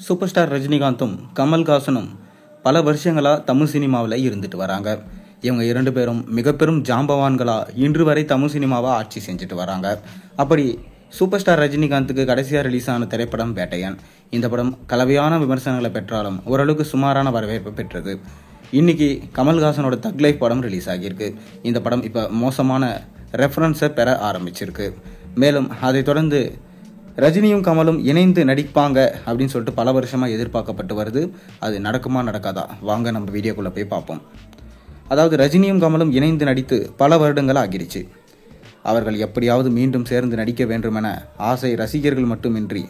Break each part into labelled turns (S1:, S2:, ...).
S1: Super star ரஜினிகாந்தும் கமல்ஹாசனும் பல வருஷங்களாக தமிழ் சினிமாவில் இருந்துட்டு வராங்க. இவங்க 2 பேரும் மிக பெரும் ஜாம்பவான்களாக இன்று வரை தமிழ் சினிமாவை ஆட்சி செஞ்சுட்டு வராங்க. அப்படி சூப்பர் ஸ்டார் ரஜினிகாந்துக்கு கடைசியாக ரிலீஸ் ஆன திரைப்படம் வேட்டையன். இந்த படம் கலவையான விமர்சனங்களை பெற்றாலும் ஓரளவுக்கு சுமாரான வரவேற்பு பெற்றது. இன்னைக்கு கமல்ஹாசனோட தக் லைஃப் படம் ரிலீஸ் ஆகியிருக்கு. இந்த படம் இப்போ மோசமான ரெஃபரன்ஸை பெற ஆரம்பிச்சிருக்கு. மேலும் அதை தொடர்ந்து ரஜினியும் கமலும் இணைந்து நடிப்பாங்க அப்படின்னு சொல்லிட்டு பல வருஷமாக எதிர்பார்க்கப்பட்டு வருது. அது நடக்குமா நடக்காதா வாங்க நம்ம வீடியோக்குள்ளே போய் பார்ப்போம். அதாவது ரஜினியும் கமலும் இணைந்து நடித்து பல வருடங்கள் ஆகிருச்சு. அவர்கள் எப்படியாவது மீண்டும் சேர்ந்து நடிக்க வேண்டுமென ஆசை ரசிகர்கள் மட்டுமின்றி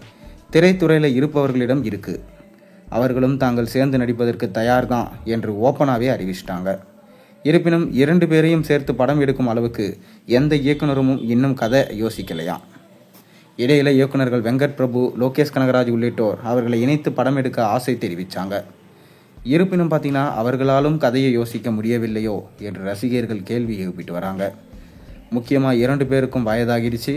S1: திரைத்துறையில் இருப்பவர்களிடம் இருக்கு. அவர்களும் தாங்கள் சேர்ந்து நடிப்பதற்கு தயார்தான் என்று ஓப்பனாகவே அறிவிச்சிட்டாங்க. இருப்பினும் 2 பேரையும் சேர்த்து படம் எடுக்கும் அளவுக்கு எந்த இயக்குனரும் இன்னும் கதை யோசிக்கலையாம். இடையில இயக்குநர்கள் வெங்கட் பிரபு, லோகேஷ் கனகராஜ் உள்ளிட்டோர் அவர்களை இணைத்து படம் எடுக்க ஆசை தெரிவித்தாங்க. இருப்பினும் பார்த்தீங்கன்னா அவர்களாலும் கதையை யோசிக்க முடியவில்லையோ என்று ரசிகர்கள் கேள்வி எழுப்பிட்டு வராங்க. முக்கியமாக 2 பேருக்கும் வயதாகிடுச்சு.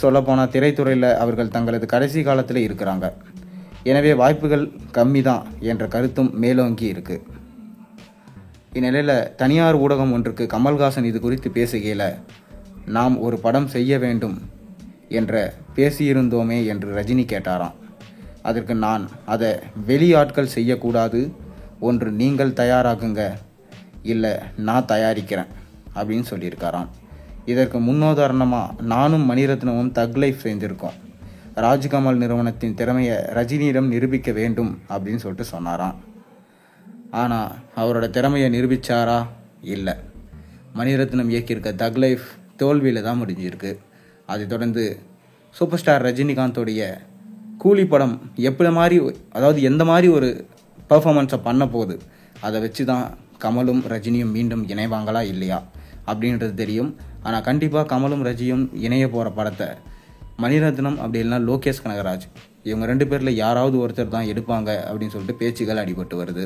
S1: சொல்லப்போனால் திரைத்துறையில் அவர்கள் தங்களது கடைசி காலத்தில் இருக்கிறாங்க. எனவே வாய்ப்புகள் கம்மி தான் என்ற கருத்தும் மேலோங்கி இருக்கு. இந்நிலையில் தனியார் ஊடகம் ஒன்றுக்கு கமல்ஹாசன் இது குறித்து பேசுகையில், நாம் ஒரு படம் செய்ய வேண்டும் என்ற பேசியிருந்தோமே என்று ரஜினி கேட்டாராம். அதற்கு நான் அதை வெளியாட்கள் செய்யக்கூடாது, ஒன்று நீங்கள் தயாராகுங்க, இல்லை நான் தயாரிக்கிறேன் அப்படின்னு சொல்லியிருக்காராம். இதற்கு முன்னுதாரணமாக நானும் மணிரத்னமும் தக் லைஃப் செஞ்சுருக்கோம். ராஜ்கமல் நிறுவனத்தின் திறமையை ரஜினியிடம் நிரூபிக்க வேண்டும் அப்படின்னு சொல்லிட்டு சொன்னாராம். ஆனால் அவரோட திறமையை நிரூபித்தாரா? இல்லை. மணிரத்னம் இயக்கியிருக்க தக் லைஃப் தோல்வியில் தான் முடிஞ்சிருக்கு. அதை தொடர்ந்து சூப்பர் ஸ்டார் ரஜினிகாந்தோடைய கூலி படம் எந்த மாதிரி ஒரு பர்ஃபார்மன்ஸை பண்ண போகுது, அதை வச்சு தான் கமலும் ரஜினியும் மீண்டும் இணைவாங்களா இல்லையா அப்படின்றது தெரியும். ஆனால் கண்டிப்பாக கமலும் ரஜினியும் இணைய போகிற படத்தை மணிரத்னம் அப்படி இல்லைனா லோகேஷ் கனகராஜ் இவங்க 2 பேரில் யாராவது ஒருத்தர் தான் எடுப்பாங்க அப்படின்னு சொல்லிட்டு பேச்சுகள் அடிபட்டு வருது.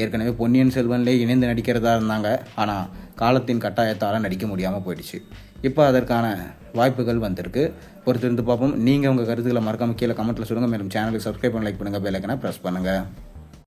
S1: ஏற்கனவே பொன்னியின் செல்வன்லேயே இணைந்து நடிக்கிறதா இருந்தாங்க. ஆனால் காலத்தின் கட்டாயத்தால் நடிக்க முடியாமல் போயிடுச்சு. இப்போ அதற்கான வாய்ப்புகள் வந்திருக்கு. பொறுத்திருந்து பார்ப்போம். நீங்கள் உங்கள் கருத்துக்களை மறக்காம கீழே கமெண்ட்டில் சொல்லுங்கள். மேலும் சேனலுக்கு சப்ஸ்கிரைப் பண்ணி லைக் பண்ணுங்கள், பெல் ஐக்கனை ப்ரெஸ் பண்ணுங்கள்.